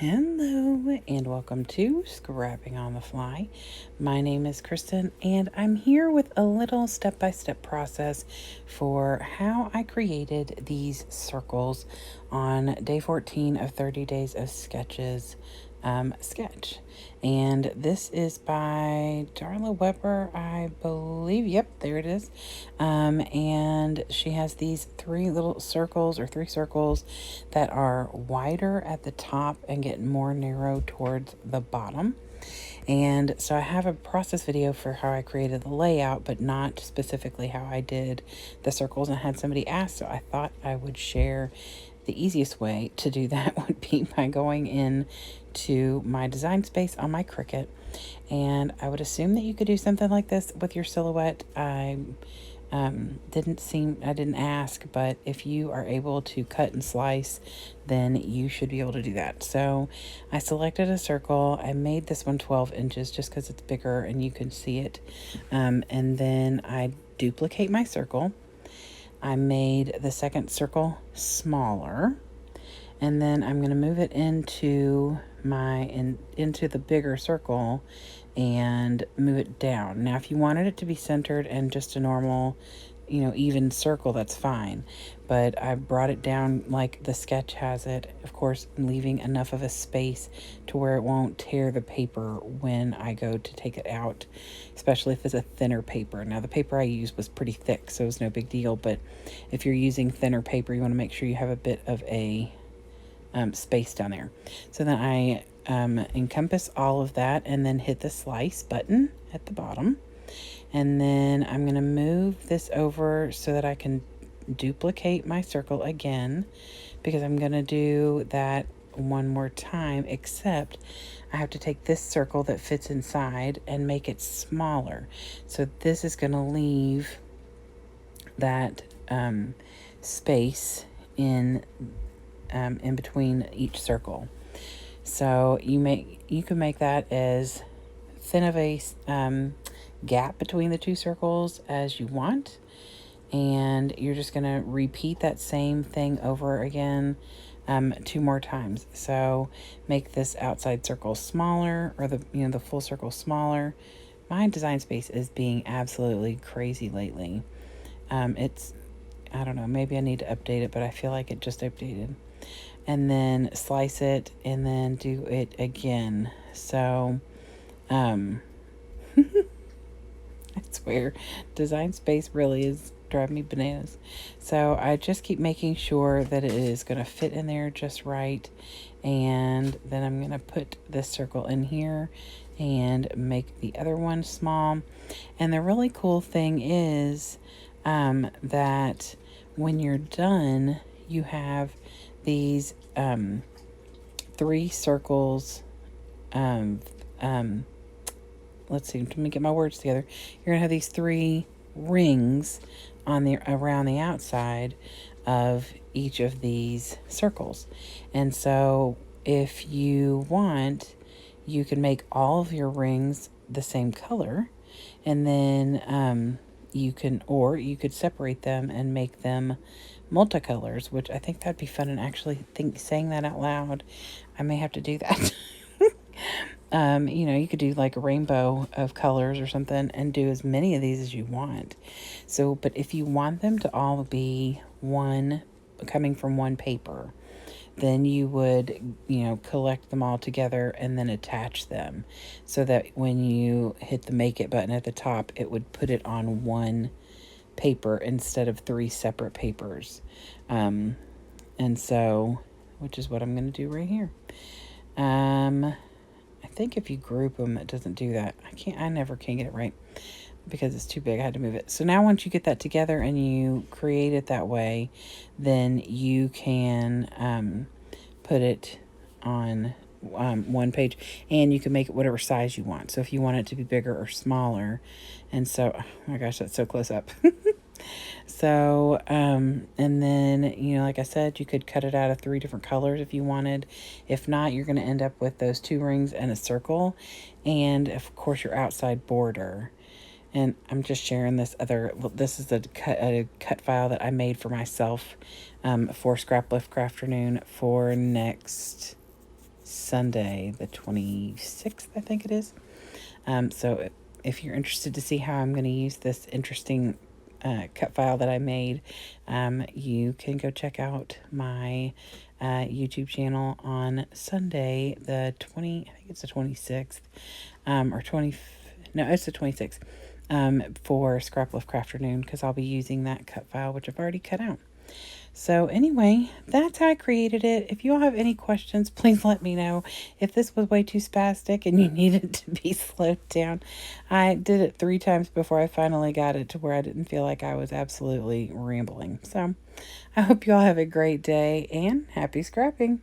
Hello and welcome to Scrapping on the Fly. My name is Kristen and I'm here with a little step-by-step process for how I created these circles on day 14 of 30 Days of Sketches sketch. And this is by Darla Weber, I believe. Yep, there it is. And she has these three circles that are wider at the top and get more narrow towards the bottom. And so I have a process video for how I created the layout, but not specifically how I did the circles. And I had somebody ask, so I thought I would share. The easiest way to do that would be by going in to my design space on my Cricut. And I would assume that you could do something like this with your silhouette. I didn't ask, but if you are able to cut and slice, then you should be able to do that. So I selected a circle. I made this one 12 inches just because it's bigger and you can see it. And then I duplicate my circle. I made the second circle smaller, and then I'm going to move it into into the bigger circle and move it down. Now, if you wanted it to be centered and just a normal, even circle, that's fine. But I brought it down like the sketch has it, of course, leaving enough of a space to where it won't tear the paper when I go to take it out, especially if it's a thinner paper. Now, the paper I used was pretty thick, so it was no big deal. But if you're using thinner paper, you want to make sure you have a bit of a space down there. So then I encompass all of that and then hit the slice button at the bottom. And then I'm going to move this over so that I can duplicate my circle again, because I'm going to do that one more time, except I have to take this circle that fits inside and make it smaller. So this is going to leave that space in between each circle. So you can make that as thin of a gap between the two circles as you want, and you're just going to repeat that same thing over again 2 more times. So make this outside circle smaller, or the full circle smaller. My design space is being absolutely crazy lately. I don't know, maybe I need to update it, but I feel like it just updated. And then slice it and then do it again. So I swear, design space really is driving me bananas. So I just keep making sure that it is going to fit in there just right. And then I'm going to put this circle in here and make the other one small. And the really cool thing is that when you're done, you have these 3 circles. Let's see, let me get my words together. You're gonna have these 3 rings around the outside of each of these circles. And so if you want, you can make all of your rings the same color, and then you could separate them and make them multicolors, which I think that'd be fun. And actually saying that out loud, I may have to do that. You could do like a rainbow of colors or something and do as many of these as you want. So, but if you want them to all be coming from one paper, then you would, collect them all together and then attach them so that when you hit the make it button at the top, it would put it on one paper instead of 3 separate papers. And so, which is what I'm going to do right here. I think if you group them, it doesn't do that. I never can get it right because it's too big. I had to move it. So now once you get that together and you create it that way, then you can put it on one page, and you can make it whatever size you want. So if you want it to be bigger or smaller, and so, oh my gosh, that's so close up. So, and then, like I said, you could cut it out of 3 different colors if you wanted. If not, you're going to end up with those 2 rings and a circle, and of course your outside border. And I'm just sharing this is a cut file that I made for myself for Scrap Lift Crafternoon for next Sunday, the 26th, I think it is. So if you're interested to see how I'm going to use this interesting cut file that I made, you can go check out my YouTube channel on Sunday, the 20, I think it's the 26th, or 20, no, it's the 26th, for Scraploaf Afternoon, because I'll be using that cut file, which I've already cut out. So anyway, that's how I created it. If you all have any questions, please let me know. If this was way too spastic and you needed to be slowed down, I did it 3 times before I finally got it to where I didn't feel like I was absolutely rambling. So I hope you all have a great day and happy scrapping.